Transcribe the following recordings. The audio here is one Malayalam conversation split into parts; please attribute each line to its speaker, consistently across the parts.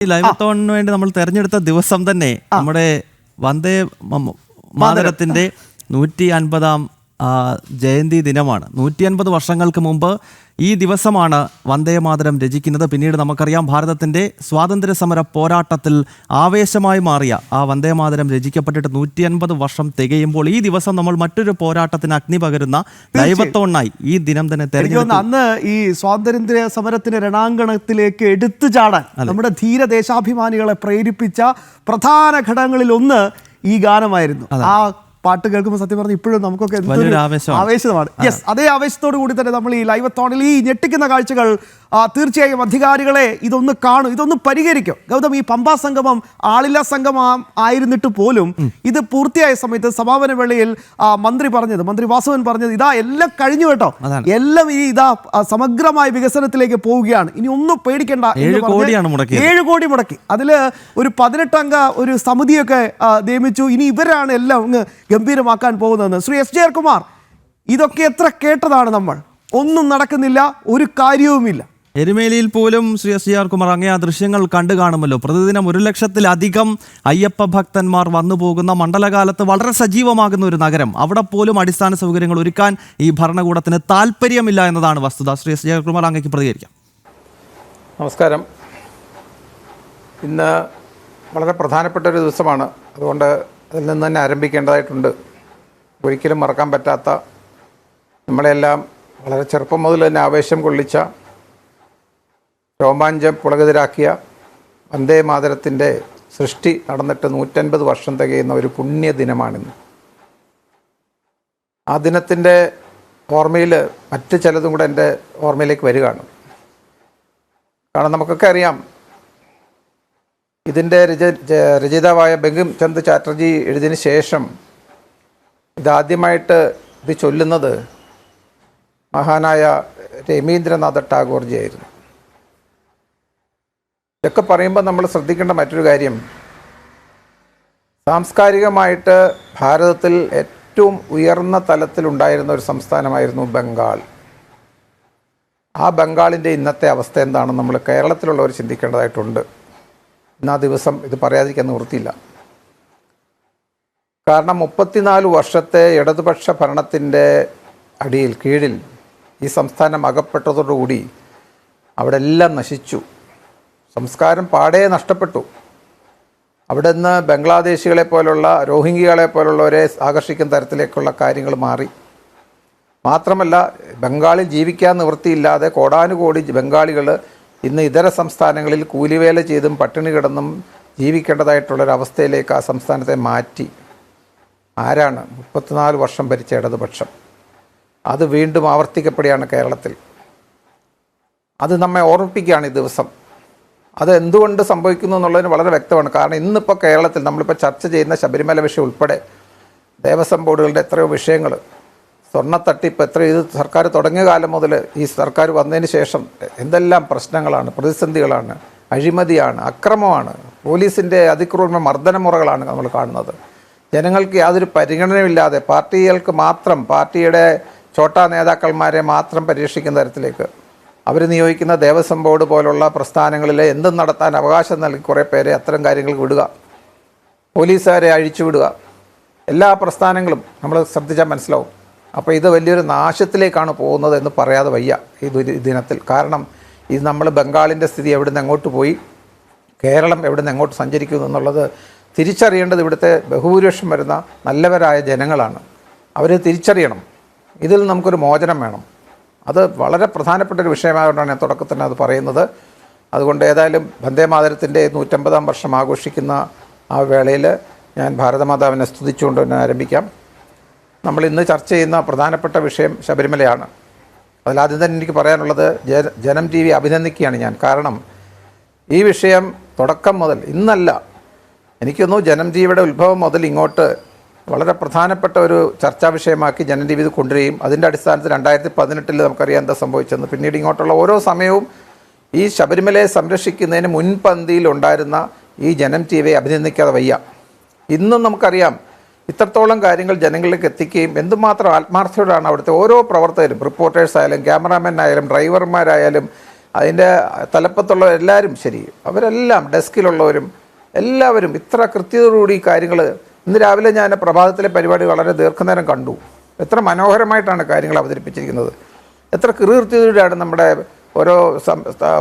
Speaker 1: ഈ ലൈവത്തോണിന് വേണ്ടി നമ്മൾ തെരഞ്ഞെടുത്ത ദിവസം തന്നെ നമ്മുടെ വന്ദേ മാതരത്തിന്റെ 150-ാം ജയന്തി ദിനമാണ്. 150 വർഷങ്ങൾക്ക് മുമ്പ് ഈ ദിവസമാണ് വന്ദേ മാതരം രചിക്കുന്നത്. പിന്നീട് നമുക്കറിയാം ഭാരതത്തിന്റെ സ്വാതന്ത്ര്യ സമര പോരാട്ടത്തിൽ ആവേശമായി മാറിയ ആ വന്ദേ മാതരം രചിക്കപ്പെട്ടിട്ട് 150 വർഷം തികയുമ്പോൾ ഈ ദിവസം നമ്മൾ മറ്റൊരു പോരാട്ടത്തിന് അഗ്നി പകരുന്ന ദൈവത്തോണായി ഈ ദിനം തന്നെ തെരഞ്ഞെടുത്തു.
Speaker 2: അന്ന് ഈ സ്വാതന്ത്ര്യ സമരത്തിന്റെ രണാങ്കണത്തിലേക്ക് എടുത്തു ചാടാൻ നമ്മുടെ ധീരദേശാഭിമാനികളെ പ്രേരിപ്പിച്ച പ്രധാന ഘടകങ്ങളിൽ ഒന്ന് ഈ ഗാനമായിരുന്നു. ആ പാട്ട് കേൾക്കുമ്പോൾ സത്യം പറഞ്ഞാൽ ഇപ്പോഴും നമുക്കൊക്കെ ആവേശമാണ്. യെസ്, അതേ ആവേശത്തോടു കൂടി തന്നെ നമ്മൾ ഈ ലൈവത്തോണിൽ ഈ ഞെട്ടിക്കുന്ന കാഴ്ചകൾ തീർച്ചയായും അധികാരികളെ ഇതൊന്ന് കാണും, ഇതൊന്ന് പരിഹരിക്കും. ഗൗതം, ഈ പമ്പാ സംഗമം ആളില്ലാ സംഗമം ആയിരുന്നിട്ട് പോലും ഇത് പൂർത്തിയായ സമയത്ത് സമാപന വേളയിൽ മന്ത്രി വാസവൻ പറഞ്ഞത് ഇതാ എല്ലാം കഴിഞ്ഞു കേട്ടോ, എല്ലാം ഈ ഇതാ സമഗ്രമായ വികസനത്തിലേക്ക് പോവുകയാണ്, ഇനി ഒന്നും പേടിക്കേണ്ട. 7 കോടി മുടക്കി, അതില് ഒരു 18 അംഗ ഒരു സമിതിയൊക്കെ നിയമിച്ചു. ഇനി ഇവരാണ് എല്ലാം അങ്ങ് ഗംഭീരമാക്കാൻ പോകുന്നതെന്ന് ശ്രീ എസ് ജയകുമാർ, ഇതൊക്കെ എത്ര കേട്ടതാണ് നമ്മൾ. ഒന്നും നടക്കുന്നില്ല, ഒരു കാര്യവുമില്ല.
Speaker 1: എരുമേലിയിൽ പോലും ശ്രീ എസ് ആർ കുമാർ അങ്ങേ ആ ദൃശ്യങ്ങൾ കണ്ടു കാണുമല്ലോ. പ്രതിദിനം 100,000-ലധികം അയ്യപ്പ ഭക്തന്മാർ വന്നു പോകുന്ന മണ്ഡലകാലത്ത് വളരെ സജീവമാകുന്ന ഒരു നഗരം, അവിടെ പോലും അടിസ്ഥാന സൗകര്യങ്ങൾ ഒരുക്കാൻ ഈ ഭരണകൂടത്തിന് താല്പര്യമില്ല എന്നതാണ് വസ്തുത. ശ്രീ എസ് ആർ കുമാർ അങ്ങേക്ക് പ്രതികരിക്കാം.
Speaker 3: നമസ്കാരം. ഇന്ന് വളരെ പ്രധാനപ്പെട്ട ഒരു ദിവസമാണ്, അതുകൊണ്ട് അതിൽ നിന്ന് തന്നെ ആരംഭിക്കേണ്ടതായിട്ടുണ്ട്. ഒരിക്കലും മറക്കാൻ പറ്റാത്ത, നമ്മളെല്ലാം വളരെ ചെറുപ്പം മുതൽ തന്നെ ആവേശം കൊള്ളിച്ച, രോമാഞ്ചം പുളകിതരാക്കിയ വന്ദേ മാതരത്തിൻ്റെ സൃഷ്ടി നടന്നിട്ട് 150 വർഷം തികയുന്ന ഒരു പുണ്യ ദിനമാണിന്ന്. ആ ദിനത്തിൻ്റെ ഓർമ്മയിൽ മറ്റ് ചിലതും കൂടെ എൻ്റെ ഓർമ്മയിലേക്ക് വരികയാണ്. കാരണം നമുക്കൊക്കെ അറിയാം, ഇതിൻ്റെ രചയിതാവായ ബങ്കിം ചന്ദ്ര ചാറ്റർജി എഴുതിയതിന് ശേഷം ഇതാദ്യമായിട്ട് ഇത് ചൊല്ലുന്നത് മഹാനായ രവീന്ദ്രനാഥ ടാഗോർജി ആയിരുന്നു. ഇതൊക്കെ പറയുമ്പോൾ നമ്മൾ ശ്രദ്ധിക്കേണ്ട മറ്റൊരു കാര്യം, സാംസ്കാരികമായിട്ട് ഭാരതത്തിൽ ഏറ്റവും ഉയർന്ന തലത്തിലുണ്ടായിരുന്ന ഒരു സംസ്ഥാനമായിരുന്നു ബംഗാൾ. ആ ബംഗാളിൻ്റെ ഇന്നത്തെ അവസ്ഥ എന്താണെന്ന് നമ്മൾ കേരളത്തിലുള്ളവർ ചിന്തിക്കേണ്ടതായിട്ടുണ്ട്. ഇന്ന് ആ ദിവസം ഇത് പറയാതിരിക്കാൻ നിവൃത്തിയില്ല. കാരണം 34 വർഷത്തെ ഇടതുപക്ഷ ഭരണത്തിൻ്റെ കീഴിൽ ഈ സംസ്ഥാനം അകപ്പെട്ടതോടുകൂടി അവിടെ എല്ലാം നശിച്ചു. സംസ്കാരം പാടെ നഷ്ടപ്പെട്ടു. അവിടെ നിന്ന് ബംഗ്ലാദേശികളെ പോലുള്ള, രോഹിംഗ്യകളെ പോലുള്ളവരെ ആകർഷിക്കുന്ന തരത്തിലേക്കുള്ള കാര്യങ്ങൾ മാറി. മാത്രമല്ല, ബംഗാളിൽ ജീവിക്കാൻ നിവൃത്തിയില്ലാതെ കോടാനുകോടി ബംഗാളികൾ ഇന്ന് ഇതര സംസ്ഥാനങ്ങളിൽ കൂലിവേല ചെയ്തും പട്ടിണി കിടന്നും ജീവിക്കേണ്ടതായിട്ടുള്ളൊരവസ്ഥയിലേക്ക് ആ സംസ്ഥാനത്തെ മാറ്റി. ആരാണ്? 34 വർഷം ഭരിച്ച ഇടതുപക്ഷം. അത് വീണ്ടും ആവർത്തിക്കപ്പെടുകയാണ് കേരളത്തിൽ. അത് നമ്മെ ഓർമ്മിപ്പിക്കുകയാണ് ഈ ദിവസം. അത് എന്തുകൊണ്ട് സംഭവിക്കുന്നു എന്നുള്ളതിന് വളരെ വ്യക്തമാണ്. കാരണം ഇന്നിപ്പോൾ കേരളത്തിൽ നമ്മളിപ്പോൾ ചർച്ച ചെയ്യുന്ന ശബരിമല വിഷയം ഉൾപ്പെടെ ദേവസ്വം ബോർഡുകളുടെ എത്രയോ വിഷയങ്ങൾ, സ്വർണ്ണത്തട്ടിപ്പ്, ഇത് സർക്കാർ തുടങ്ങിയ കാലം മുതൽ ഈ സർക്കാർ വന്നതിന് ശേഷം എന്തെല്ലാം പ്രശ്നങ്ങളാണ്, പ്രതിസന്ധികളാണ്, അഴിമതിയാണ്, അക്രമമാണ്, പോലീസിൻ്റെ അതിക്രൂരമായ മർദ്ദനമുറകളാണ് നമ്മൾ കാണുന്നത്. ജനങ്ങൾക്ക് യാതൊരു പരിഗണനയില്ലാതെ പാർട്ടികൾക്ക് മാത്രം, പാർട്ടിയുടെ ചോട്ടാ നേതാക്കന്മാരെ മാത്രം പരീക്ഷിക്കുന്ന തരത്തിലേക്ക് അവർ നിയോഗിക്കുന്ന ദേവസ്വം ബോർഡ് പോലുള്ള പ്രസ്ഥാനങ്ങളിൽ എന്തും നടത്താൻ അവകാശം നൽകി കുറേ പേരെ അത്തരം കാര്യങ്ങൾക്ക് വിടുക, പോലീസുകാരെ അഴിച്ചുവിടുക, എല്ലാ പ്രസ്ഥാനങ്ങളും നമ്മൾ ശ്രദ്ധിച്ചാൽ മനസ്സിലാവും. അപ്പോൾ ഇത് വലിയൊരു നാശത്തിലേക്കാണ് പോകുന്നത് എന്ന് പറയാതെ വയ്യ ഈ ദിനത്തിൽ. കാരണം ഇത് നമ്മൾ ബംഗാളിൻ്റെ സ്ഥിതി എവിടെ നിന്ന് എങ്ങോട്ട് പോയി, കേരളം എവിടെ നിന്ന് എങ്ങോട്ട് സഞ്ചരിക്കുന്നു എന്നുള്ളത് തിരിച്ചറിയേണ്ടത് ഇവിടുത്തെ ബഹുഭൂരിപക്ഷം വരുന്ന നല്ലവരായ ജനങ്ങളാണ്. അവർ തിരിച്ചറിയണം. ഇതിൽ നമുക്കൊരു മോചനം വേണം. അത് വളരെ പ്രധാനപ്പെട്ട ഒരു വിഷയമായതുകൊണ്ടാണ് ഞാൻ തുടക്കത്തിൽ തന്നെ അത് പറയുന്നത്. അതുകൊണ്ട് ഏതായാലും വന്ദേ മാതരത്തിൻ്റെ 150-ാം വർഷം ആഘോഷിക്കുന്ന ആ വേളയിൽ ഞാൻ ഭാരതമാതാവിനെ സ്തുതിച്ചുകൊണ്ട് തന്നെ ആരംഭിക്കാം. നമ്മൾ ഇന്ന് ചർച്ച ചെയ്യുന്ന പ്രധാനപ്പെട്ട വിഷയം ശബരിമലയാണ്. അതിലാദ്യം തന്നെ എനിക്ക് പറയാനുള്ളത്, ജനം TV അഭിനന്ദിക്കുകയാണ് ഞാൻ. കാരണം ഈ വിഷയം തുടക്കം മുതൽ, ഇന്നല്ല, എനിക്കൊന്നു ജനം TVയുടെ ഉത്ഭവം മുതൽ ഇങ്ങോട്ട് വളരെ പ്രധാനപ്പെട്ട ഒരു ചർച്ചാ വിഷയമാക്കി ജനം TV ഇത് കൊണ്ടുവരികയും അതിൻ്റെ അടിസ്ഥാനത്തിൽ 2018 നമുക്കറിയാം എന്താ സംഭവിച്ചെന്ന്. പിന്നീട് ഇങ്ങോട്ടുള്ള ഓരോ സമയവും ഈ ശബരിമലയെ സംരക്ഷിക്കുന്നതിന് മുൻപന്തിയിലുണ്ടായിരുന്ന ഈ ജനം TVയെ അഭിനന്ദിക്കാതെ വയ്യ. ഇന്നും നമുക്കറിയാം ഇത്രത്തോളം കാര്യങ്ങൾ ജനങ്ങളിലേക്ക് എത്തിക്കുകയും എന്തുമാത്രം ആത്മാർത്ഥതയോടാണ് അവിടുത്തെ ഓരോ പ്രവർത്തകരും, റിപ്പോർട്ടേഴ്സ് ആയാലും, ക്യാമറാമാൻ ആയാലും, ഡ്രൈവർമാരായാലും, അതിൻ്റെ തലപ്പത്തുള്ള എല്ലാവരും ശരി, അവരെല്ലാം ഡെസ്കിലുള്ളവരും എല്ലാവരും ഇത്ര കൃത്യതയോടുകൂടി കാര്യങ്ങൾ. ഇന്ന് രാവിലെ ഞാൻ പ്രഭാതത്തിലെ പരിപാടി വളരെ ദീർഘനേരം കണ്ടു. എത്ര മനോഹരമായിട്ടാണ് കാര്യങ്ങൾ അവതരിപ്പിച്ചിരിക്കുന്നത്. എത്ര കൃത്യതയോടെയാണ് നമ്മുടെ ഓരോ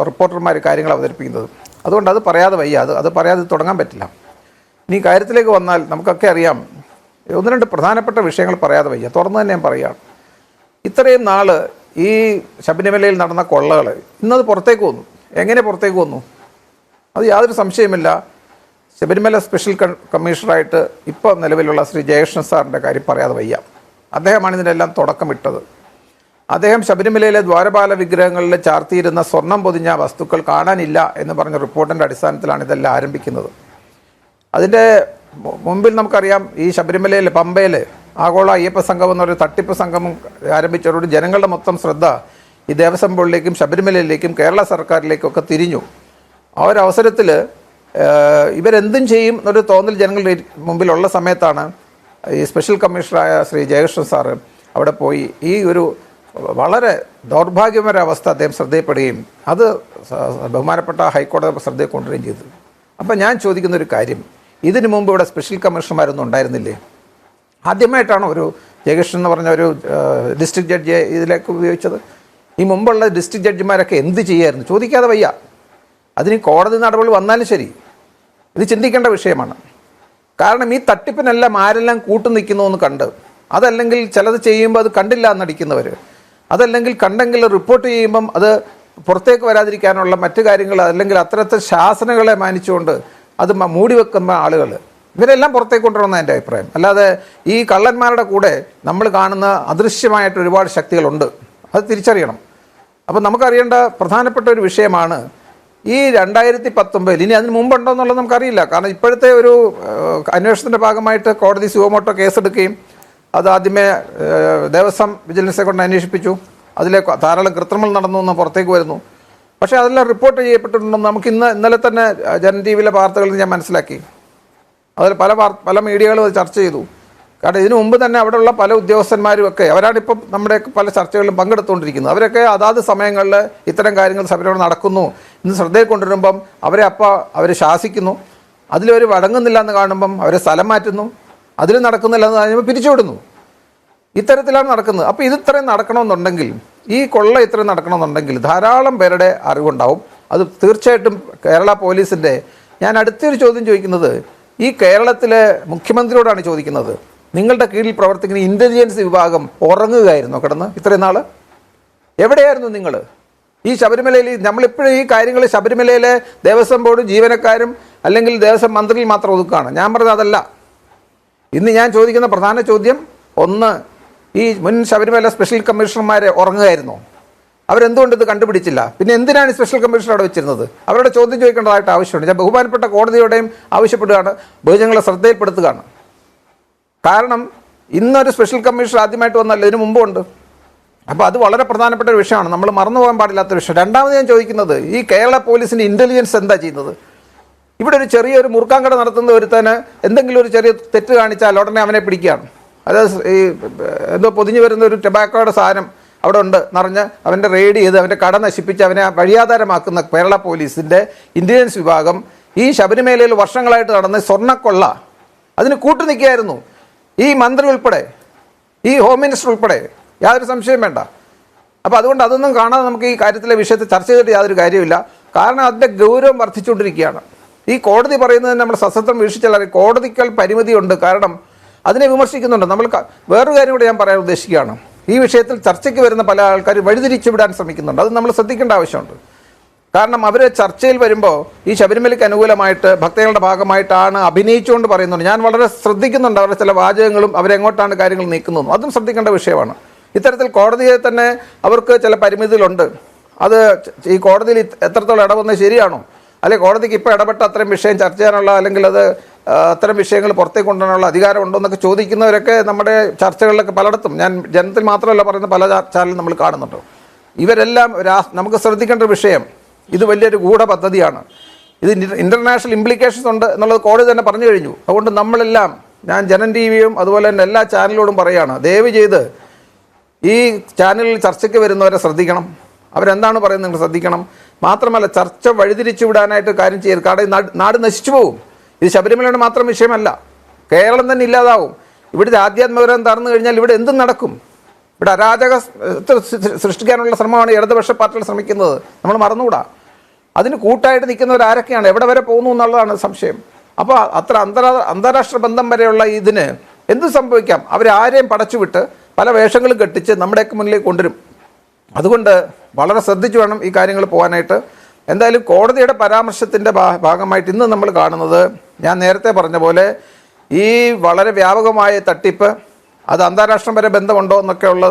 Speaker 3: റിപ്പോർട്ടർമാർ കാര്യങ്ങൾ അവതരിപ്പിക്കുന്നത്. അതുകൊണ്ട് അത് പറയാതെ വയ്യ, അത് പറയാതെ തുടങ്ങാൻ പറ്റില്ല. ഇനി കാര്യത്തിലേക്ക് വന്നാൽ നമുക്കൊക്കെ അറിയാം, ഒന്ന് രണ്ട് പ്രധാനപ്പെട്ട വിഷയങ്ങൾ പറയാതെ വയ്യ, തുറന്നു തന്നെ ഞാൻ പറയുകയാണ്. ഇത്രയും നാൾ ഈ ശബരിമലയിൽ നടന്ന കൊള്ളകൾ ഇന്നത് പുറത്തേക്ക് വന്നു. എങ്ങനെ പുറത്തേക്ക് വന്നു? അത് യാതൊരു സംശയമില്ല. ശബരിമല സ്പെഷ്യൽ കമ്മീഷണറായിട്ട് ഇപ്പോൾ നിലവിലുള്ള ശ്രീ ജയകൃഷ്ണൻ സാറിൻ്റെ കാര്യം പറയാതെ വയ്യ. അദ്ദേഹമാണ് ഇതിനെല്ലാം തുടക്കമിട്ടത്. അദ്ദേഹം ശബരിമലയിലെ ദ്വാരപാല വിഗ്രഹങ്ങളിൽ ചാർത്തിയിരുന്ന സ്വർണം പൊതിഞ്ഞ വസ്തുക്കൾ കാണാനില്ല എന്ന് പറഞ്ഞ റിപ്പോർട്ടിൻ്റെ അടിസ്ഥാനത്തിലാണ് ഇതെല്ലാം ആരംഭിക്കുന്നത്. അതിൻ്റെ മുമ്പിൽ നമുക്കറിയാം, ഈ ശബരിമലയിൽ പമ്പയിൽ ആഗോള അയ്യപ്പ സംഘം എന്നൊരു തട്ടിപ്പ് സംഘം ആരംഭിച്ചവരോട് ജനങ്ങളുടെ മൊത്തം ശ്രദ്ധ ഈ ദേവസ്വം ബോർഡിലേക്കും ശബരിമലയിലേക്കും കേരള സർക്കാരിലേക്കും ഒക്കെ തിരിഞ്ഞു. ആ ഒരു അവസരത്തിൽ ഇവരെന്തും ചെയ്യും എന്നൊരു തോന്നൽ ജനങ്ങളുടെ മുമ്പിലുള്ള സമയത്താണ് ഈ സ്പെഷ്യൽ കമ്മീഷണറായ ശ്രീ ജയകൃഷ്ണൻ സാറ് അവിടെ പോയി ഈ ഒരു വളരെ ദൗർഭാഗ്യകരമായ അവസ്ഥ അദ്ദേഹം ശ്രദ്ധയിൽപ്പെടുകയും അത് ബഹുമാനപ്പെട്ട ഹൈക്കോടതി ശ്രദ്ധയിൽ കൊണ്ടുവരികയും ചെയ്തു. അപ്പം ഞാൻ ചോദിക്കുന്നൊരു കാര്യം, ഇതിനു മുമ്പ് ഇവിടെ സ്പെഷ്യൽ കമ്മീഷണർമാരൊന്നും ഉണ്ടായിരുന്നില്ലേ? ആദ്യമായിട്ടാണ് ഒരു ജയകൃഷ്ണൻ എന്ന് പറഞ്ഞ ഒരു ഡിസ്ട്രിക്ട് ജഡ്ജിയെ ഇതിലേക്ക് ഉപയോഗിച്ചത്. ഈ മുമ്പുള്ള ഡിസ്ട്രിക്ട് ജഡ്ജിമാരൊക്കെ എന്ത് ചെയ്യായിരുന്നു? ചോദിക്കാതെ വയ്യ. അതിന് കോടതി നടപടി വന്നാലും ശരി, ഇത് ചിന്തിക്കേണ്ട വിഷയമാണ്. കാരണം ഈ തട്ടിപ്പിനെല്ലാം ആരെല്ലാം കൂട്ടുനിൽക്കുന്നു എന്ന് കണ്ട്, അതല്ലെങ്കിൽ ചിലത് ചെയ്യുമ്പോൾ അത് കണ്ടില്ല എന്നടിക്കുന്നവർ, അതല്ലെങ്കിൽ കണ്ടെങ്കിൽ റിപ്പോർട്ട് ചെയ്യുമ്പം അത് പുറത്തേക്ക് വരാതിരിക്കാനുള്ള മറ്റു കാര്യങ്ങൾ, അല്ലെങ്കിൽ അത്തരത്തിൽ ശാസനകളെ മാനിച്ചുകൊണ്ട് അത് മൂടി വെക്കുന്ന ആളുകൾ, ഇവരെല്ലാം പുറത്തേക്ക് കൊണ്ടുവരുന്ന എൻ്റെ അഭിപ്രായം. അല്ലാതെ ഈ കള്ളന്മാരുടെ കൂടെ നമ്മൾ കാണുന്ന അദൃശ്യമായിട്ട് ഒരുപാട് ശക്തികളുണ്ട്, അത് തിരിച്ചറിയണം. അപ്പം നമുക്കറിയേണ്ട പ്രധാനപ്പെട്ട ഒരു വിഷയമാണ് ഈ 2019, ഇനി അതിന് മുമ്പുണ്ടോ എന്നുള്ളത് നമുക്കറിയില്ല. കാരണം ഇപ്പോഴത്തെ ഒരു അന്വേഷണത്തിൻ്റെ ഭാഗമായിട്ട് കോടതി സുവമോട്ടോ കേസെടുക്കുകയും അത് ആദ്യമേ ദേവസ്വം വിജിലൻസെ കൊണ്ട് അന്വേഷിപ്പിച്ചു. അതിലെ ധാരാളം കൃത്രിമങ്ങൾ നടന്നു എന്ന് പുറത്തേക്ക് വരുന്നു. പക്ഷേ അതെല്ലാം റിപ്പോർട്ട് ചെയ്യപ്പെട്ടിട്ടുണ്ടെന്ന് നമുക്ക് ഇന്നലെ തന്നെ ജൻ ടി വിയിലെ വാർത്തകളിൽ ഞാൻ മനസ്സിലാക്കി. അതിൽ പല മീഡിയകളും അത് ചർച്ച ചെയ്തു. കാരണം ഇതിനു മുമ്പ് തന്നെ അവിടെയുള്ള പല ഉദ്യോഗസ്ഥന്മാരും ഒക്കെ അവരാണിപ്പം നമ്മുടെ പല ചർച്ചകളിലും പങ്കെടുത്തുകൊണ്ടിരിക്കുന്നത്. അവരൊക്കെ അതാത് സമയങ്ങളിൽ ഇത്തരം കാര്യങ്ങൾ സഭയോട് നടക്കുന്നു ഇന്ന് ശ്രദ്ധയിൽ കൊണ്ടുവരുമ്പം അവരെ ശാസിക്കുന്നു. അതിലവർ വഴങ്ങുന്നില്ല എന്ന് കാണുമ്പം അവരെ സ്ഥലം മാറ്റുന്നു. അതിൽ നടക്കുന്നില്ല എന്ന് പറയുമ്പോൾ പിരിച്ചുവിടുന്നു. ഇത്തരത്തിലാണ് നടക്കുന്നത്. അപ്പോൾ ഇത് ഇത്രയും നടക്കണമെന്നുണ്ടെങ്കിൽ, ഈ കൊള്ള ഇത്രയും നടക്കണമെന്നുണ്ടെങ്കിൽ ധാരാളം പേരുടെ അറിവുണ്ടാവും. അത് തീർച്ചയായിട്ടും കേരള പോലീസിൻ്റെ, ഞാൻ അടുത്തൊരു ചോദ്യം ചോദിക്കുന്നത് ഈ കേരളത്തിലെ മുഖ്യമന്ത്രിയോടാണ് ചോദിക്കുന്നത്. നിങ്ങളുടെ കീഴിൽ പ്രവർത്തിക്കുന്ന ഇൻ്റലിജൻസ് വിഭാഗം ഉറങ്ങുകയായിരുന്നു കിടന്ന് ഇത്രയും നാൾ? എവിടെയായിരുന്നു നിങ്ങൾ? ഈ ശബരിമലയിൽ നമ്മളിപ്പോഴും ഈ കാര്യങ്ങൾ ശബരിമലയിലെ ദേവസ്വം ബോർഡും ജീവനക്കാരും അല്ലെങ്കിൽ ദേവസ്വം മന്ത്രിയിൽ മാത്രം ഒതുക്കുകയാണ്. ഞാൻ പറഞ്ഞത് അതല്ല. ഇന്ന് ഞാൻ ചോദിക്കുന്ന പ്രധാന ചോദ്യം, ഒന്ന്, ഈ മുൻ ശബരിമല സ്പെഷ്യൽ കമ്മീഷണർമാരെ ഉറങ്ങുകയായിരുന്നോ? അവരെന്തുകൊണ്ട് ഇത് കണ്ടുപിടിച്ചില്ല? പിന്നെ എന്തിനാണ് സ്പെഷ്യൽ കമ്മീഷണർ അവിടെ വെച്ചിരുന്നത്? അവരുടെ ചോദ്യം ചോദിക്കേണ്ടതായിട്ട് ആവശ്യമുണ്ട്. ഞാൻ ബഹുമാനപ്പെട്ട കോടതിയോടെയും ആവശ്യപ്പെടുകയാണ്, ബഹുജനങ്ങളെ ശ്രദ്ധയിൽപ്പെടുത്തുകയാണ്. കാരണം ഇന്നൊരു സ്പെഷ്യൽ കമ്മീഷണർ ആദ്യമായിട്ട് വന്നല്ല, ഇതിനു മുമ്പുണ്ട്. അപ്പോൾ അത് വളരെ പ്രധാനപ്പെട്ട ഒരു വിഷയമാണ്, നമ്മൾ മറന്നു പോകാൻ പാടില്ലാത്തൊരു വിഷയം. രണ്ടാമത് ഞാൻ ചോദിക്കുന്നത്, ഈ കേരള പോലീസിൻ്റെ ഇൻ്റലിജൻസ് എന്താ ചെയ്യുന്നത്? ഇവിടെ ഒരു ചെറിയൊരു മുറുക്കാൻകട നടത്തുന്ന ഒരുത്തന് എന്തെങ്കിലും ഒരു ചെറിയ തെറ്റ് കാണിച്ചാൽ ഉടനെ അവനെ പിടിക്കുകയാണ്. അതായത് ഈ എന്തോ പൊതിഞ്ഞു വരുന്ന ഒരു ടൊബാക്കോയുടെ സാധനം അവിടെ ഉണ്ട് നിറഞ്ഞ് അവൻ്റെ റെയ്ഡ് ചെയ്ത് അവൻ്റെ കട നശിപ്പിച്ച് അവനെ വഴിയാധാരമാക്കുന്ന കേരള പോലീസിൻ്റെ ഇൻ്റലിജൻസ് വിഭാഗം ഈ ശബരിമലയിൽ വർഷങ്ങളായിട്ട് നടന്ന സ്വർണ്ണക്കൊള്ള അതിന് കൂട്ടുനിൽക്കുകയായിരുന്നു. ഈ മന്ത്രി ഉൾപ്പെടെ, ഈ ഹോം മിനിസ്റ്റർ ഉൾപ്പെടെ, യാതൊരു സംശയം വേണ്ട. അപ്പോൾ അതുകൊണ്ട് അതൊന്നും കാണാതെ നമുക്ക് ഈ കാര്യത്തിലെ വിഷയത്തെ ചർച്ച ചെയ്തിട്ട് യാതൊരു കാര്യമില്ല. കാരണം അതിൻ്റെ ഗൗരവം വർദ്ധിച്ചുകൊണ്ടിരിക്കുകയാണ്. ഈ കോടതി പറയുന്നത് നമ്മൾ സശ്രദ്ധം വീക്ഷിച്ചാൽ കോടതിക്കൽ പരിമിതിയുണ്ട്. കാരണം അതിനെ വിമർശിക്കുന്നുണ്ട്. നമ്മൾ വേറൊരു കാര്യം കൂടെ ഞാൻ പറയാൻ ഉദ്ദേശിക്കുകയാണ്. ഈ വിഷയത്തിൽ ചർച്ചയ്ക്ക് വരുന്ന പല ആൾക്കാർ വഴിതിരിച്ചു വിടാൻ ശ്രമിക്കുന്നുണ്ട്. അത് നമ്മൾ ശ്രദ്ധിക്കേണ്ട ആവശ്യമുണ്ട്. കാരണം അവർ ചർച്ചയിൽ വരുമ്പോൾ ഈ ശബരിമലയ്ക്ക് അനുകൂലമായിട്ട് ഭക്തകളുടെ ഭാഗമായിട്ടാണ് അഭിനയിച്ചുകൊണ്ട് പറയുന്നുണ്ട്. ഞാൻ വളരെ ശ്രദ്ധിക്കുന്നുണ്ട് അവരുടെ ചില വാചകങ്ങളും അവരെങ്ങോട്ടാണ് കാര്യങ്ങൾ നീക്കുന്നതും. അതും ശ്രദ്ധിക്കേണ്ട വിഷയമാണ്. ഇത്തരത്തിൽ കോടതിയെ തന്നെ അവർക്ക് ചില പരിമിതികളുണ്ട്. അത് ഈ കോടതിയിൽ എത്രത്തോളം ഇടപെടുന്നത് ശരിയാണോ, അല്ലെങ്കിൽ കോടതിക്ക് ഇപ്പോൾ ഇടപെട്ട അത്രയും വിഷയം ചർച്ച ചെയ്യാനുള്ള, അല്ലെങ്കിൽ അത് അത്തരം വിഷയങ്ങൾ പുറത്തേക്ക് കൊണ്ടുവരാനുള്ള അധികാരമുണ്ടോ എന്നൊക്കെ ചോദിക്കുന്നവരൊക്കെ നമ്മുടെ ചർച്ചകളിലൊക്കെ പലയിടത്തും, ഞാൻ ജനത്തിൽ മാത്രമല്ല പറയുന്ന പല ചാനലും നമ്മൾ കാണുന്നുണ്ട്. ഇവരെല്ലാം നമുക്ക് ശ്രദ്ധിക്കേണ്ട ഒരു വിഷയം, ഇത് വലിയൊരു ഗൂഢ പദ്ധതിയാണ്. ഇത് ഇൻ്റർനാഷണൽ ഇംപ്ലിക്കേഷൻസ് ഉണ്ട് എന്നുള്ളത് കോടതി തന്നെ പറഞ്ഞു കഴിഞ്ഞു. അതുകൊണ്ട് നമ്മളെല്ലാം, ഞാൻ ജനൻ ടി വിയും അതുപോലെ തന്നെ എല്ലാ ചാനലുകളോടും പറയുകയാണ്, ദയവ് ചെയ്ത് ഈ ചാനലിൽ ചർച്ചയ്ക്ക് വരുന്നവരെ ശ്രദ്ധിക്കണം. അവരെന്താണ് പറയുന്നത് നിങ്ങൾ ശ്രദ്ധിക്കണം. മാത്രമല്ല ചർച്ച വഴിതിരിച്ചു വിടാനായിട്ട് കാര്യം ചെയ്യരുത്. കാരണം ഈ നാട് നശിച്ചു പോകും. ഇത് ശബരിമലയുടെ മാത്രം വിഷയമല്ല, കേരളം തന്നെ ഇല്ലാതാവും. ഇവിടുത്തെ ആധ്യാത്മികപരം തറന്നു കഴിഞ്ഞാൽ ഇവിടെ എന്തും നടക്കും. ഇവിടെ അരാജക സൃഷ്ടിക്കാനുള്ള ശ്രമമാണ് ഇടതുപക്ഷ പാർട്ടികൾ ശ്രമിക്കുന്നത്. നമ്മൾ മറന്നുകൂടാ. അതിന് കൂട്ടായിട്ട് നിൽക്കുന്നവർ ആരൊക്കെയാണ്, എവിടെ വരെ പോകുന്നു എന്നുള്ളതാണ് സംശയം. അപ്പോൾ അത്ര അന്താരാഷ്ട്ര ബന്ധം വരെയുള്ള ഇതിന് എന്ത് സംഭവിക്കാം. അവരാരെയും പടച്ചുവിട്ട് പല വേഷങ്ങളും കെട്ടിച്ച് നമ്മുടെയൊക്കെ മുന്നിലേക്ക് കൊണ്ടുവരും. അതുകൊണ്ട് വളരെ ശ്രദ്ധിച്ചു വേണം ഈ കാര്യങ്ങൾ പോകാനായിട്ട്. എന്തായാലും കോടതിയുടെ പരാമർശത്തിൻ്റെ ഭാഗമായിട്ട് ഇന്ന് നമ്മൾ കാണുന്നത്, ഞാൻ നേരത്തെ പറഞ്ഞ പോലെ ഈ വളരെ വ്യാപകമായ തട്ടിപ്പ്, അത് അന്താരാഷ്ട്രം വരെ ബന്ധമുണ്ടോ എന്നൊക്കെയുള്ള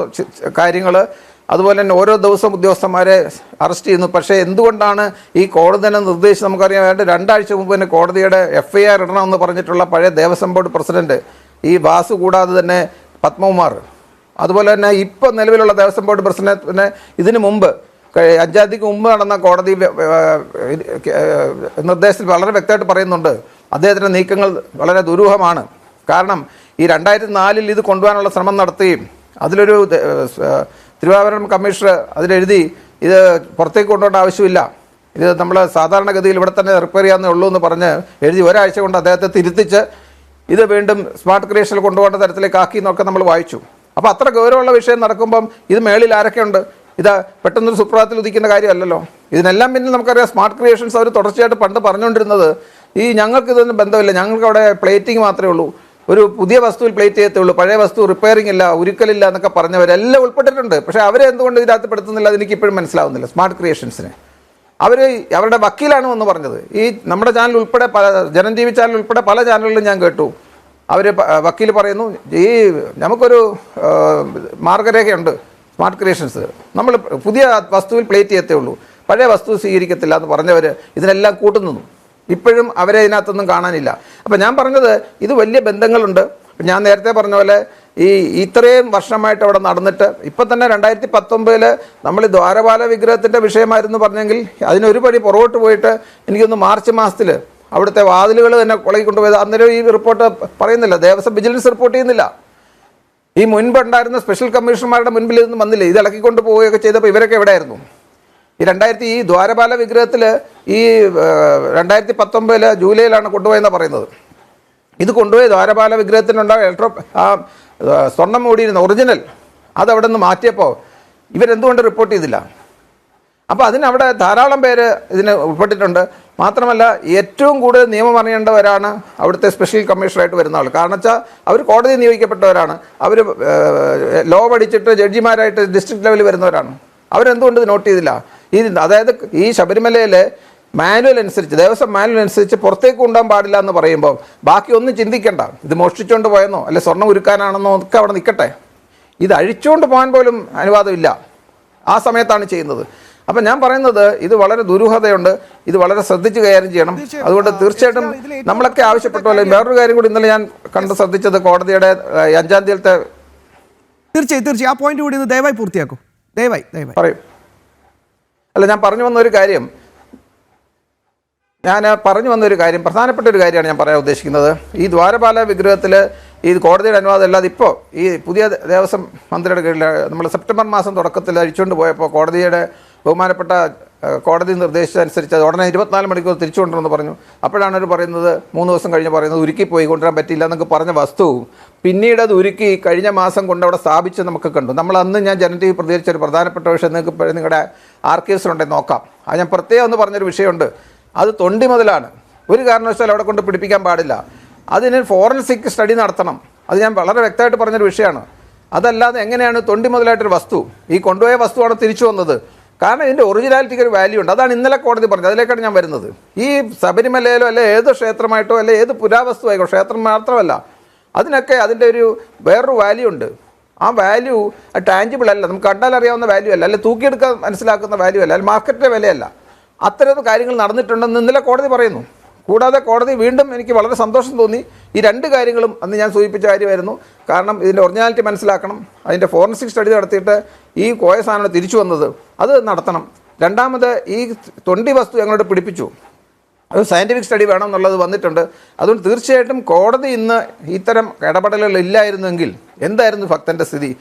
Speaker 3: കാര്യങ്ങൾ, അതുപോലെ തന്നെ ഓരോ ദിവസം ഉദ്യോഗസ്ഥന്മാരെ അറസ്റ്റ് ചെയ്യുന്നു. പക്ഷേ എന്തുകൊണ്ടാണ് ഈ കോടതി തന്നെ നിർദ്ദേശിച്ച് നമുക്കറിയാം, വേണ്ട 2 ആഴ്ച മുമ്പ് തന്നെ കോടതിയുടെ FIR ഇടണമെന്ന് പറഞ്ഞിട്ടുള്ള പഴയ ദേവസ്വം ബോർഡ് പ്രസിഡന്റ് ഈ വാസു, കൂടാതെ തന്നെ പത്മകുമാർ, അതുപോലെ തന്നെ ഇപ്പോൾ നിലവിലുള്ള ദേവസ്വം ബോർഡ് പ്രസിഡന്റിനെ ഇതിനു മുമ്പ് 5 തീയതിക്ക് മുമ്പ് നടന്ന കോടതി നിർദ്ദേശത്തിൽ വളരെ വ്യക്തമായിട്ട് പറയുന്നുണ്ട് അദ്ദേഹത്തിൻ്റെ നീക്കങ്ങൾ വളരെ ദുരൂഹമാണ്. കാരണം ഈ 2004 ഇത് കൊണ്ടുപോകാനുള്ള ശ്രമം നടത്തുകയും അതിലൊരു തിരുവാഭരണം കമ്മീഷണർ അതിലെഴുതി ഇത് പുറത്തേക്ക് കൊണ്ടുപോകേണ്ട ആവശ്യമില്ല, ഇത് നമ്മൾ സാധാരണഗതിയിൽ ഇവിടെ തന്നെ റിപ്പയർ ചെയ്യാവുന്നേ ഉള്ളൂ എന്ന് പറഞ്ഞ് എഴുതി ഒരാഴ്ച കൊണ്ട് അദ്ദേഹത്തെ തിരുത്തിച്ച് ഇത് വീണ്ടും സ്മാർട്ട് ക്രിയേഷനിൽ കൊണ്ടുപോകേണ്ട തരത്തിലേക്ക് ആക്കി എന്നൊക്കെ നമ്മൾ വായിച്ചു. അപ്പോൾ അത്ര ഗൗരവമുള്ള വിഷയം നടക്കുമ്പം ഇത് മേളിൽ ആരൊക്കെയുണ്ട്? ഇത് പെട്ടെന്നൊരു സുപ്രഭാതത്തിൽ ഉദിക്കുന്ന കാര്യമല്ലല്ലോ. ഇതിനെല്ലാം പിന്നിൽ നമുക്കറിയാം സ്മാർട്ട് ക്രിയേഷൻസ് അവർ തുടർച്ചയായിട്ട് പണ്ട് പറഞ്ഞുകൊണ്ടിരുന്നത് ഈ ഞങ്ങൾക്ക് ഇതൊന്നും ബന്ധമില്ല, ഞങ്ങൾക്ക് അവിടെ പ്ലേറ്റിംഗ് മാത്രമേ ഉള്ളൂ, ഒരു പുതിയ വസ്തുവിൽ പ്ലേറ്റ് ചെയ്യത്തേ ഉള്ളൂ, പഴയ വസ്തു റിപ്പയറിംഗ് ഇല്ല, ഉരുക്കലില്ല എന്നൊക്കെ പറഞ്ഞവരെല്ലാം ഉൾപ്പെട്ടിട്ടുണ്ട്. പക്ഷേ അവരെ എന്തുകൊണ്ട് ഇതിനകത്ത് പെടുത്തുന്നില്ല അതെനിക്ക് ഇപ്പോഴും മനസ്സിലാവുന്നില്ല. സ്മാർട്ട് ക്രിയേഷൻസിനെ അവരുടെ വക്കീലാണ് എന്ന് പറഞ്ഞത്. ഈ നമ്മുടെ ചാനൽ ഉൾപ്പെടെ ജനം TV ചാനൽ ഉൾപ്പെടെ പല ചാനലുകളിലും ഞാൻ കേട്ടു. അവർ വക്കീൽ പറയുന്നു ഈ നമുക്കൊരു മാർഗരേഖയുണ്ട് സ്മാർട്ട് ക്രിയേഷൻസ്, നമ്മൾ പുതിയ വസ്തുവിൽ പ്ലേറ്റ് ചെയ്യത്തേ ഉള്ളൂ, പഴയ വസ്തു സ്വീകരിക്കത്തില്ല എന്ന് പറഞ്ഞവർ ഇതിനെല്ലാം കൂട്ടുനിന്നു. ഇപ്പോഴും അവരെ ഇതിനകത്തൊന്നും കാണാനില്ല. അപ്പം ഞാൻ പറഞ്ഞത് ഇത് വലിയ ബന്ധങ്ങളുണ്ട്. ഞാൻ നേരത്തെ പറഞ്ഞ പോലെ ഈ ഇത്രയും വർഷമായിട്ട് അവിടെ നടന്നിട്ട് ഇപ്പം തന്നെ 2019 നമ്മൾ ഈ ദ്വാരപാല വിഗ്രഹത്തിൻ്റെ വിഷയമായിരുന്നു പറഞ്ഞെങ്കിൽ അതിനൊരു പടി പുറകോട്ട് പോയിട്ട് എനിക്കൊന്ന് മാർച്ച് മാസത്തിൽ അവിടുത്തെ വാതിലുകൾ തന്നെ കൊളകി കൊണ്ടുപോയത് അന്നേരം ഈ റിപ്പോർട്ട് പറയുന്നില്ല, ദേവസ്വം വിജിലൻസ് റിപ്പോർട്ട് ചെയ്യുന്നില്ല. ഈ മുൻപുണ്ടായിരുന്ന സ്പെഷ്യൽ കമ്മീഷണർമാരുടെ മുൻപിൽ ഇതൊന്നും വന്നില്ല. ഇത് ഇളക്കിക്കൊണ്ട് പോവുകയൊക്കെ ചെയ്തപ്പോൾ ഇവരൊക്കെ എവിടെയായിരുന്നു? ഈ ദ്വാരപാല വിഗ്രഹത്തിൽ ഈ 2019 ജൂലൈയിലാണ് കൊണ്ടുപോയെന്നാണ് പറയുന്നത്. ഇത് കൊണ്ടുപോയി ദ്വാരപാല വിഗ്രഹത്തിനുണ്ടായ സ്വർണം മൂടിയിരുന്ന ഒറിജിനൽ അതവിടെ നിന്ന് മാറ്റിയപ്പോൾ ഇവരെന്തുകൊണ്ട് റിപ്പോർട്ട് ചെയ്തില്ല? അപ്പോൾ അതിനവിടെ ധാരാളം പേര് ഇതിന് ഉൾപ്പെട്ടിട്ടുണ്ട്. മാത്രമല്ല ഏറ്റവും കൂടുതൽ നിയമം അറിയേണ്ടവരാണ് അവിടുത്തെ സ്പെഷ്യൽ കമ്മീഷണറായിട്ട് വരുന്ന ആൾ. കാരണം വെച്ചാൽ അവർ കോടതി നിയോഗിക്കപ്പെട്ടവരാണ്, അവർ ലോ പഠിച്ചിട്ട് ജഡ്ജിമാരായിട്ട് ഡിസ്ട്രിക്ട് ലെവലിൽ വരുന്നവരാണ്. അവരെന്തുകൊണ്ട് ഇത് നോട്ട് ചെയ്തില്ല? അതായത് ഈ ശബരിമലയിലെ മാനുവൽ അനുസരിച്ച്, ദേവസ്വം മാനുവൽ അനുസരിച്ച് പുറത്തേക്ക് കൊണ്ടുപോകാൻ പാടില്ല എന്ന് പറയുമ്പോൾ ബാക്കി ഒന്നും ചിന്തിക്കണ്ട, ഇത് മോഷ്ടിച്ചുകൊണ്ട് പോയെന്നോ അല്ലെ സ്വർണ്ണം ഉരുക്കാനാണെന്നോ ഒക്കെ അവിടെ നിൽക്കട്ടെ. ഇത് അഴിച്ചുകൊണ്ട് പോകാൻ പോലും അനുവാദമില്ല, ആ സമയത്താണ് ചെയ്യുന്നത്. അപ്പം ഞാൻ പറയുന്നത് ഇത് വളരെ ദുരൂഹതയുണ്ട്, ഇത് വളരെ ശ്രദ്ധിച്ച് കൈകാര്യം ചെയ്യണം. അതുകൊണ്ട് തീർച്ചയായിട്ടും നമ്മളൊക്കെ ആവശ്യപ്പെട്ട പോലെ വേറൊരു കാര്യം കൂടി ഇന്നലെ ഞാൻ കണ്ട് ശ്രദ്ധിച്ചത് കോടതിയുടെ 5 തീയതിയിലത്തെ
Speaker 2: തീർച്ചയായും ആ പോയിന്റ് കൂടി ഒന്ന് ദയവായി പൂർത്തിയാക്കും. ദയവായി
Speaker 3: പറയും. അല്ല, ഞാൻ പറഞ്ഞു വന്നൊരു കാര്യം പ്രധാനപ്പെട്ട ഒരു കാര്യമാണ് ഞാൻ പറയാൻ ഉദ്ദേശിക്കുന്നത്. ഈ ദ്വാരപാല വിഗ്രഹത്തിൽ ഈ കോടതിയുടെ അനുവാദം അല്ലാതെ ഇപ്പോൾ ഈ പുതിയ ദേവസ്വം മന്ത്രിയുടെ കീഴിൽ നമ്മൾ സെപ്റ്റംബർ മാസം തുടക്കത്തിൽ അഴിച്ചുകൊണ്ട് പോയപ്പോൾ കോടതിയുടെ ബഹുമാനപ്പെട്ട കോടതി നിർദ്ദേശിച്ചനുസരിച്ച് അത് ഉടനെ 24 മണിക്കൂർ തിരിച്ചു കൊണ്ടുവന്ന് പറഞ്ഞു. അപ്പോഴാണ് അവർ പറയുന്നത് 3 ദിവസം കഴിഞ്ഞ് പറയുന്നത് ഉരുക്കി പോയി കൊണ്ടുവരാൻ പറ്റില്ല എന്നൊക്കെ പറഞ്ഞ വസ്തു പിന്നീട് അത് ഉരുക്കി കഴിഞ്ഞ മാസം കൊണ്ട് അവിടെ സ്ഥാപിച്ച് നമുക്ക് കണ്ടു. നമ്മൾ അന്ന് ഞാൻ ജനം TV പ്രതികരിച്ച ഒരു പ്രധാനപ്പെട്ട വിഷയം നിങ്ങൾക്ക് നിങ്ങളുടെ ആർക്കൈവ്സിലുണ്ടെങ്കിൽ നോക്കാം. അത് ഞാൻ പ്രത്യേകം ഒന്ന് പറഞ്ഞൊരു വിഷയമുണ്ട്. അത് തൊണ്ടി മുതലാണ്, ഒരു കാരണവശാലും അവിടെ കൊണ്ട് പിടിപ്പിക്കാൻ പാടില്ല. അതിന് ഫോറൻസിക് സ്റ്റഡി നടത്തണം. അത് ഞാൻ വളരെ വ്യക്തമായിട്ട് പറഞ്ഞൊരു വിഷയമാണ്. അതല്ലാതെ എങ്ങനെയാണ് തൊണ്ടി മുതലായിട്ടൊരു വസ്തു, ഈ കൊണ്ടുപോയ വസ്തുവാണ് തിരിച്ചു വന്നത്? കാരണം ഇതിൻ്റെ ഒറിജിനാലിറ്റിക്ക് ഒരു വാല്യൂ ഉണ്ട്. അതാണ് ഇന്നലെ കോടതി പറഞ്ഞത്. അതിലേക്കാണ് ഞാൻ വരുന്നത്. ഈ ശബരിമലയിലോ അല്ലെ ഏത് ക്ഷേത്രമായിട്ടോ അല്ലെ ഏത് പുരാവസ്തു ആയിക്കോ, ക്ഷേത്രം മാത്രമല്ല, അതിനൊക്കെ അതിൻ്റെ ഒരു വേറൊരു വാല്യൂ ഉണ്ട്. ആ വാല്യൂ ടാഞ്ചിബിൾ അല്ല, നമുക്ക് കണ്ടാൽ അറിയാവുന്ന വാല്യൂ അല്ല, അല്ലെ തൂക്കിയെടുക്കാൻ മനസ്സിലാക്കുന്ന വാല്യൂ അല്ല, അല്ലെ മാർക്കറ്റിലെ വിലയല്ല. അത്തരം കാര്യങ്ങൾ നടന്നിട്ടുണ്ടെന്ന് ഇന്നലെ കോടതി പറയുന്നു. കൂടാതെ കോടതി വീണ്ടും എനിക്ക് വളരെ സന്തോഷം തോന്നി. ഈ 2 കാര്യങ്ങളും അന്ന് ഞാൻ സൂചിപ്പിച്ച കാര്യമായിരുന്നു. കാരണം ഇതിൻ്റെ ഒറിജിനാലിറ്റി മനസ്സിലാക്കണം, അതിൻ്റെ ഫോറൻസിക് സ്റ്റഡി നടത്തിയിട്ട് ഈ കോയ സാധനം തിരിച്ചു വന്നത് അത് നടത്തണം. രണ്ടാമത് ഈ തൊണ്ടി വസ്തു ഞങ്ങളോട് പിടിപ്പിച്ചു, അത് സയൻറ്റിഫിക് സ്റ്റഡി വേണം എന്നുള്ളത് വന്നിട്ടുണ്ട്. അതുകൊണ്ട് തീർച്ചയായിട്ടും കോടതി ഇന്ന് ഇത്തരം ഇടപെടലുകൾ ഇല്ലായിരുന്നെങ്കിൽ എന്തായിരുന്നു ഭക്തൻ്റെ സ്ഥിതി?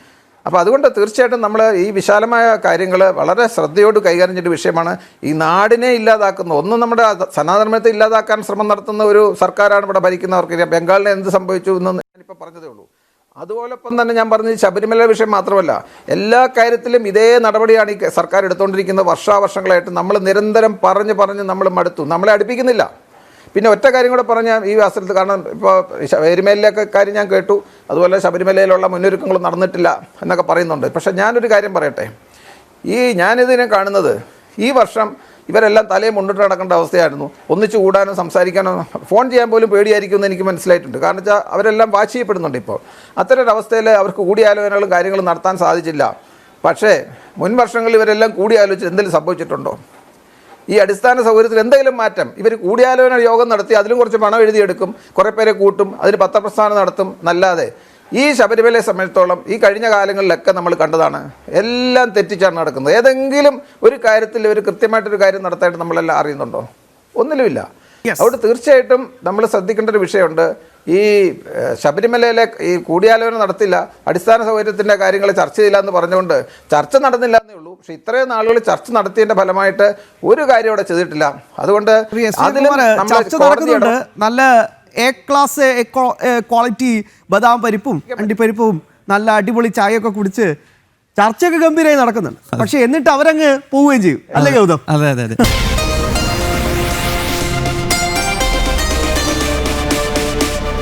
Speaker 3: അപ്പോൾ അതുകൊണ്ട് തീർച്ചയായിട്ടും നമ്മൾ ഈ വിശാലമായ കാര്യങ്ങൾ വളരെ ശ്രദ്ധയോട് കൈകാര്യം ചെയ്യേണ്ട വിഷയമാണ്. ഈ നാടിനെ ഇല്ലാതാക്കുന്ന ഒന്നും നമ്മുടെ സനാതനത്തെ ഇല്ലാതാക്കാൻ ശ്രമം നടത്തുന്ന ഒരു സർക്കാരാണ് ഇവിടെ ഭരിക്കുന്നവർക്ക്. ബംഗാളിന് എന്ത് സംഭവിച്ചു എന്ന് ഞാനിപ്പോൾ പറഞ്ഞതേ ഉള്ളൂ. അതുപോലൊപ്പം തന്നെ ഞാൻ പറഞ്ഞത് ശബരിമല വിഷയം മാത്രമല്ല, എല്ലാ കാര്യത്തിലും ഇതേ നടപടിയാണ് ഈ സർക്കാർ എടുത്തുകൊണ്ടിരിക്കുന്നത്. വർഷാവർഷങ്ങളായിട്ട് നമ്മൾ നിരന്തരം പറഞ്ഞ് നമ്മൾ മടുത്തു, നമ്മളെ അടുപ്പിക്കുന്നില്ല. പിന്നെ ഒറ്റ കാര്യം കൂടെ പറഞ്ഞാൽ ഈ അവസരത്തിൽ, കാരണം ഇപ്പോൾ ശബരിമലയിലൊക്കെ കാര്യം ഞാൻ കേട്ടു, അതുപോലെ ശബരിമലയിലുള്ള മുന്നൊരുക്കങ്ങൾ നടന്നിട്ടില്ല എന്നൊക്കെ പറയുന്നുണ്ട്. പക്ഷേ ഞാനൊരു കാര്യം പറയട്ടെ, ഞാനിതിനെ കാണുന്നത് ഈ വർഷം ഇവരെല്ലാം തലയും മുണ്ടിട്ട് നടക്കേണ്ട അവസ്ഥയായിരുന്നു. ഒന്നിച്ചു കൂടാനോ സംസാരിക്കാനോ ഫോൺ ചെയ്യാൻ പോലും പേടിയായിരിക്കുമെന്ന് എനിക്ക് മനസ്സിലായിട്ടുണ്ട്. കാരണം വെച്ചാൽ അവരെല്ലാം വാച്ച് ചെയ്യപ്പെടുന്നുണ്ട്. ഇപ്പോൾ അത്തരൊരവസ്ഥയിൽ അവർക്ക് കൂടിയാലോചനകളും കാര്യങ്ങളും നടത്താൻ സാധിച്ചില്ല. പക്ഷേ മുൻ വർഷങ്ങളിൽ ഇവരെല്ലാം കൂടിയാലോചിച്ച് എന്തെങ്കിലും സംഭവിച്ചിട്ടുണ്ടോ? ഈ അടിസ്ഥാന സൗകര്യത്തിൽ എന്തെങ്കിലും മാറ്റം? ഇവർ കൂടിയാലോചന യോഗം നടത്തി അതിലും കുറച്ച് പണം എഴുതിയെടുക്കും, കുറേ പേരെ കൂട്ടും, അതിന് പത്രപ്രസ്ഥാനം നടത്തും എന്നല്ലാതെ ഈ ശബരിമലയെ സംബന്ധിച്ചിടത്തോളം ഈ കഴിഞ്ഞ കാലങ്ങളിലൊക്കെ നമ്മൾ കണ്ടതാണ്, എല്ലാം തെറ്റിച്ചാണ് നടക്കുന്നത്. ഏതെങ്കിലും ഒരു കാര്യത്തിൽ ഇവർ കൃത്യമായിട്ടൊരു കാര്യം നടത്താനായിട്ട് നമ്മളെല്ലാം അറിയുന്നുണ്ടോ? ഒന്നിലുമില്ല. അതുകൊണ്ട് തീർച്ചയായിട്ടും നമ്മൾ ശ്രദ്ധിക്കേണ്ട ഒരു വിഷയമുണ്ട്. ഈ ശബരിമലയിലെ ഈ കൂടിയാലോചന നടത്തില്ല, അടിസ്ഥാന സൗകര്യത്തിൻ്റെ കാര്യങ്ങൾ ചർച്ച ചെയ്യില്ല എന്ന് പറഞ്ഞുകൊണ്ട് ചർച്ച നടന്നില്ല എന്നേ ഉള്ളൂ. പക്ഷെ ഇത്രയും നാളുകൾ ചർച്ച നടത്തിയതിൻ്റെ ഫലമായിട്ട് ഒരു കാര്യം അവിടെ ചെയ്തിട്ടില്ല. അതുകൊണ്ട്
Speaker 2: ചർച്ച നടക്കുന്നുണ്ട്. നല്ല എ ക്ലാസ് ക്വാളിറ്റി ബദാം പരിപ്പും അണ്ടിപ്പരിപ്പും നല്ല അടിപൊളി ചായയൊക്കെ കുടിച്ച് ചർച്ചയൊക്കെ ഗംഭീരമായി നടക്കുന്നുണ്ട്. പക്ഷെ എന്നിട്ട് അവരങ്ങ് പോവുകയും ചെയ്യും, അല്ലേ ഗൗതം?
Speaker 1: അതെ.